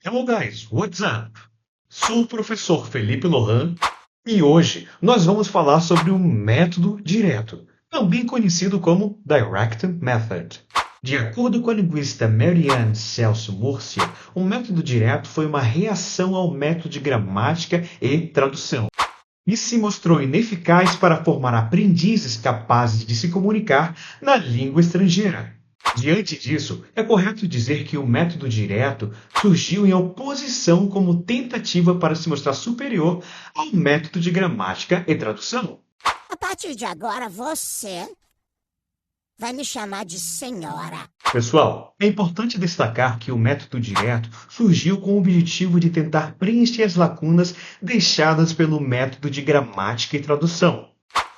Hello guys, what's up? Sou o professor Felipe Lohan e hoje nós vamos falar sobre o método direto, também conhecido como Direct Method. De acordo com a linguista Marianne Celso Murcia, o método direto foi uma reação ao método de gramática e tradução e se mostrou ineficaz para formar aprendizes capazes de se comunicar na língua estrangeira. Diante disso, é correto dizer que o método direto surgiu em oposição como tentativa para se mostrar superior ao método de gramática e tradução. A partir de agora, você vai me chamar de senhora. Pessoal, é importante destacar que o método direto surgiu com o objetivo de tentar preencher as lacunas deixadas pelo método de gramática e tradução.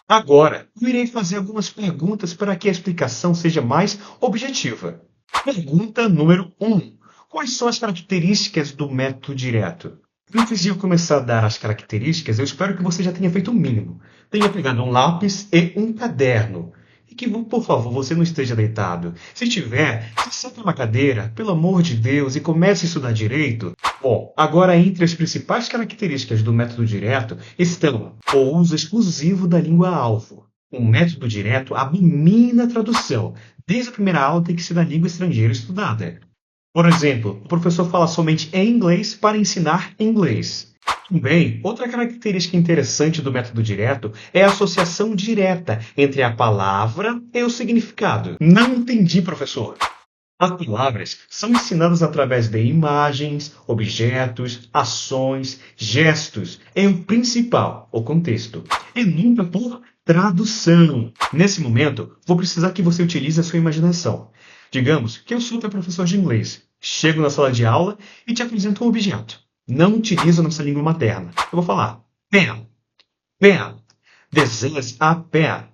Agora, eu irei fazer algumas perguntas para que a explicação seja mais objetiva. Pergunta número 1. Quais são as características do método direto? Antes de eu começar a dar as características, eu espero que você já tenha feito o mínimo. Tenha pegado um lápis e um caderno. E que, por favor, você não esteja deitado. Se tiver, se senta na cadeira, pelo amor de Deus, e comece a estudar direito. Bom, agora entre as principais características do método direto estão o uso exclusivo da língua-alvo. O método direto abomina a tradução. Desde a primeira aula tem que ser da língua estrangeira estudada. Por exemplo, o professor fala somente em inglês para ensinar inglês. Também, outra característica interessante do método direto é a associação direta entre a palavra e o significado. Não entendi, professor. As palavras são ensinadas através de imagens, objetos, ações, gestos, e o principal, o contexto, e nunca por tradução. Nesse momento, vou precisar que você utilize a sua imaginação. Digamos que eu sou teu professor de inglês. Chego na sala de aula e te apresento um objeto. Não utilizo nossa língua materna. Eu vou falar pen, pen. This is a pen.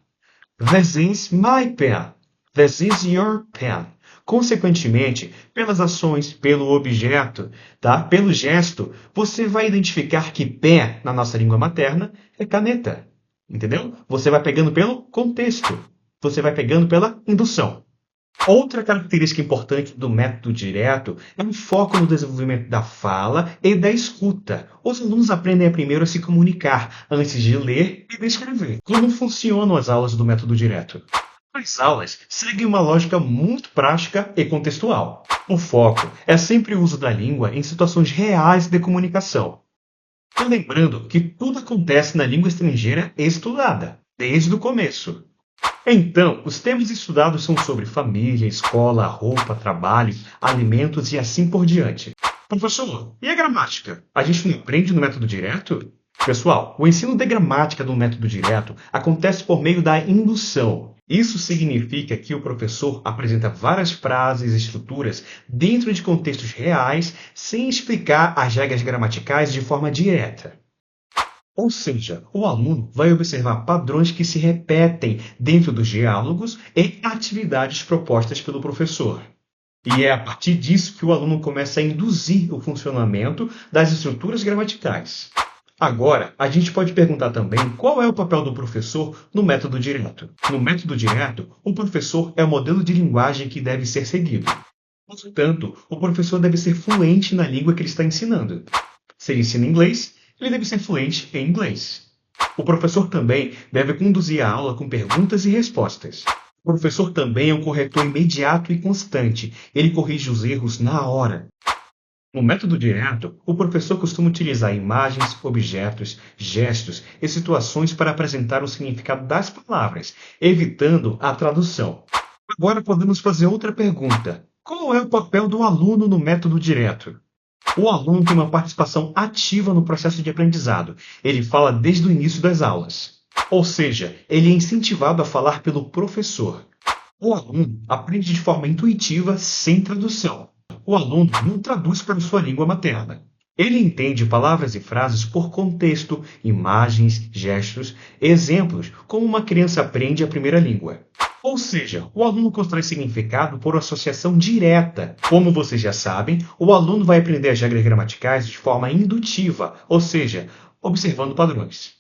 This is my pen. This is your pen. Consequentemente, pelas ações, pelo objeto, tá? Pelo gesto, você vai identificar que pé, na nossa língua materna, é caneta. Entendeu? Você vai pegando pelo contexto. Você vai pegando pela indução. Outra característica importante do método direto é o foco no desenvolvimento da fala e da escuta. Os alunos aprendem primeiro a se comunicar antes de ler e de escrever. Como funcionam as aulas do método direto? As aulas seguem uma lógica muito prática e contextual. O foco é sempre o uso da língua em situações reais de comunicação. E lembrando que tudo acontece na língua estrangeira estudada, desde o começo. Então, os temas estudados são sobre família, escola, roupa, trabalho, alimentos e assim por diante. Professor, e a gramática? A gente não aprende no método direto? Pessoal, o ensino de gramática do método direto acontece por meio da indução. Isso significa que o professor apresenta várias frases e estruturas dentro de contextos reais, sem explicar as regras gramaticais de forma direta. Ou seja, o aluno vai observar padrões que se repetem dentro dos diálogos e atividades propostas pelo professor. E é a partir disso que o aluno começa a induzir o funcionamento das estruturas gramaticais. Agora, a gente pode perguntar também qual é o papel do professor no método direto. No método direto, o professor é o modelo de linguagem que deve ser seguido. Portanto, o professor deve ser fluente na língua que ele está ensinando. Se ele ensina inglês, ele deve ser fluente em inglês. O professor também deve conduzir a aula com perguntas e respostas. O professor também é um corretor imediato e constante. Ele corrige os erros na hora. No método direto, o professor costuma utilizar imagens, objetos, gestos e situações para apresentar o significado das palavras, evitando a tradução. Agora podemos fazer outra pergunta. Qual é o papel do aluno no método direto? O aluno tem uma participação ativa no processo de aprendizado. Ele fala desde o início das aulas. Ou seja, ele é incentivado a falar pelo professor. O aluno aprende de forma intuitiva, sem tradução. O aluno não traduz para sua língua materna. Ele entende palavras e frases por contexto, imagens, gestos, exemplos, como uma criança aprende a primeira língua. Ou seja, o aluno constrói significado por associação direta. Como vocês já sabem, o aluno vai aprender as regras gramaticais de forma indutiva, ou seja, observando padrões.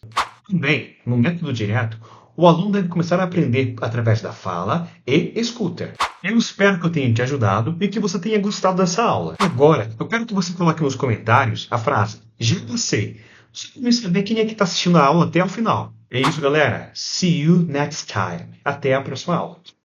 Também, no método direto, O aluno deve começar a aprender através da fala e escuta. Eu espero que eu tenha te ajudado e que você tenha gostado dessa aula. Agora, eu quero que você coloque nos comentários a frase "Já passei", só para eu saber quem é que está assistindo a aula até o final. É isso, galera. See you next time. Até a próxima aula.